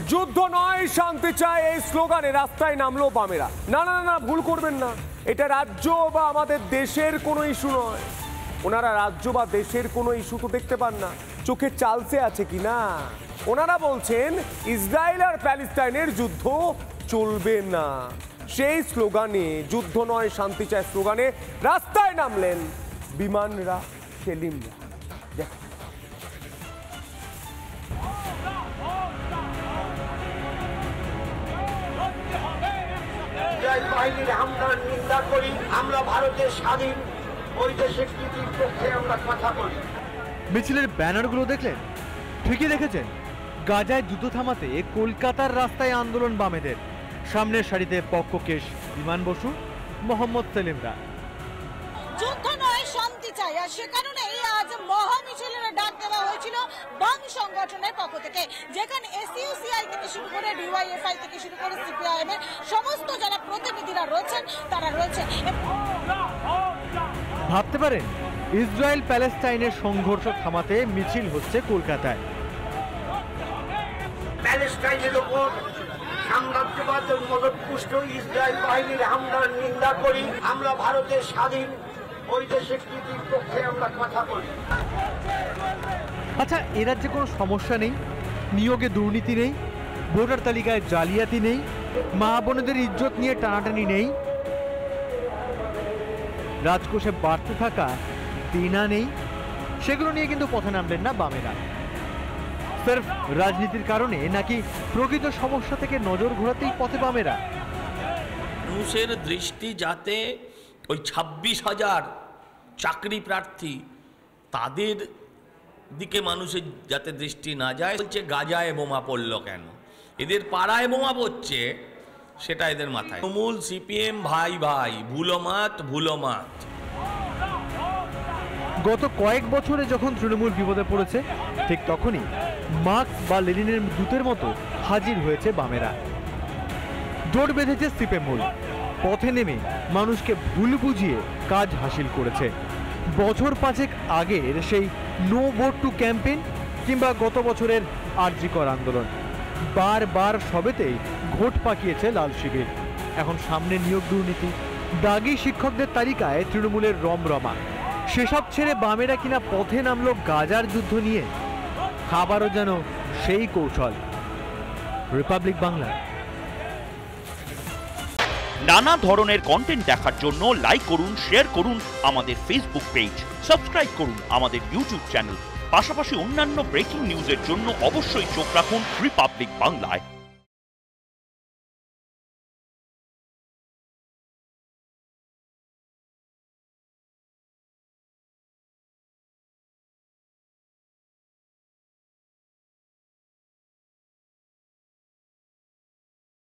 যুদ্ধ নয় শান্তি চাই এই স্লোগানে রাস্তায় নামলো বামেরা। না না না, ভুল করবেন না, এটা রাজ্য বা আমাদের দেশের কোনো ইস্যু নয়। ওনারা রাজ্য বা দেশের কোনো ইস্যু তো দেখতে পান না, চোখে চালসে আছে কিনা। ওনারা বলছেন ইসরায়েল আর প্যালেস্টাইনের যুদ্ধ চলবে না। সেই স্লোগানে, যুদ্ধ নয় শান্তি চাই স্লোগানে রাস্তায় নামলেন বিমানরা, সেলিমরা। বাহিনীর হামলার নিন্দা করি। আমরা ভারতের স্বাধীন বৈদেশিক নীতির পক্ষে আমরা কথা বলি। মিছিলের ব্যানারগুলো দেখলেন? ঠিকই দেখেছেন, গাজায় যুদ্ধ থামাতে কলকাতার রাস্তায় আন্দোলন বামেদের। সামনের সারিতে পক্ষকেশ বিমান বসু, মোহাম্মদ সেলিমরা। যুদ্ধ নয় শান্তি চাই, আর সে কারণেই আজ মহা মিছিলের ডাক দেওয়া হয়েছিল বাম সংগঠনের পক্ষ থেকে, যেখানে এসইউসিআই থেকে শুরু করে ডিওয়াইএফআই থেকে শুরু করে সিপিআইএম এর সমস্ত যারা প্রতিনিধিরা রয়েছেন তারা রয়েছে। ভাবতে পারেন ইসরায়েল প্যালেস্টাইনের সংঘর্ষ থামাতে মিছিল হচ্ছে কলকাতায়। প্যালেস্টাইনের উপর সাম্রাজ্যবাদের মদতপুষ্ট ইসরায়েল বাহিনীর হামলার নিন্দা করি। আমরা ভারতের স্বাধীন বৈদেশিক নীতির পক্ষে আমরা কথা বলি। আচ্ছা, এ রাজ্যে কোনো সমস্যা নেই? নিয়োগে দুর্নীতি নেই? ভোটার তালিকায় জালিয়াতি নেই? মা বোনেদের ইজ্জত নিয়ে টানাটানি নেই? রাজকোষে বাড়তে থাকা দেনা নেই? সেগুলো নিয়ে কিন্তু পথে নামলেন না বামেরা। সির্ফ রাজনীতির কারণে নাকি প্রকৃত সমস্যা থেকে নজর ঘোরাতেই পথে বামেরা? মানুষের দৃষ্টি যাতে ওই 26,000 চাকরি প্রার্থী তাদের দিকে মানুষের যাতে দৃষ্টি না যায়। বলছে গাজায় বোমা পড়ল কেন, এদের পাড়ায় বোমা পড়ছে সেটা এদের মাথায়। তৃণমূল সিপিএম ভাই ভাই, ভুলোমাত ভুলোমাত। গত কয়েক বছরে যখন তৃণমূল বিপদে পড়েছে, ঠিক তখনই মার্কস বা লেনিনের দূতের মতো হাজির হয়েছে বামেরা। জোট বেঁধেছে সিপিএমুল, পথে নেমে মানুষকে ভুল বুঝিয়ে কাজ হাসিল করেছে। বছর 5 আগের সেই নো ভোট টু ক্যাম্পেইন কিংবা গত বছরের আরজিকর আন্দোলন, বারবার সবেতেই ঘোট পাকিয়েছে লাল শিবির। এখন সামনে নিয়োগ দুর্নীতি, দাগি শিক্ষকদের তালিকায় তৃণমূলের রমরমা। সেসব ছেড়ে বামেরা কিনা পথে নামলো গাজার যুদ্ধ নিয়ে। খাবারও যেন সেই কৌশল। রিপাবলিক বাংলা। নানা ধরনের কন্টেন্ট দেখার জন্য লাইক করুন, শেয়ার করুন আমাদের ফেসবুক পেজ, সাবস্ক্রাইব করুন আমাদের ইউটিউব চ্যানেল। পাশাপাশি অন্যান্য ব্রেকিং নিউজের জন্য অবশ্যই চোখ রাখুন রিপাবলিক বাংলায়।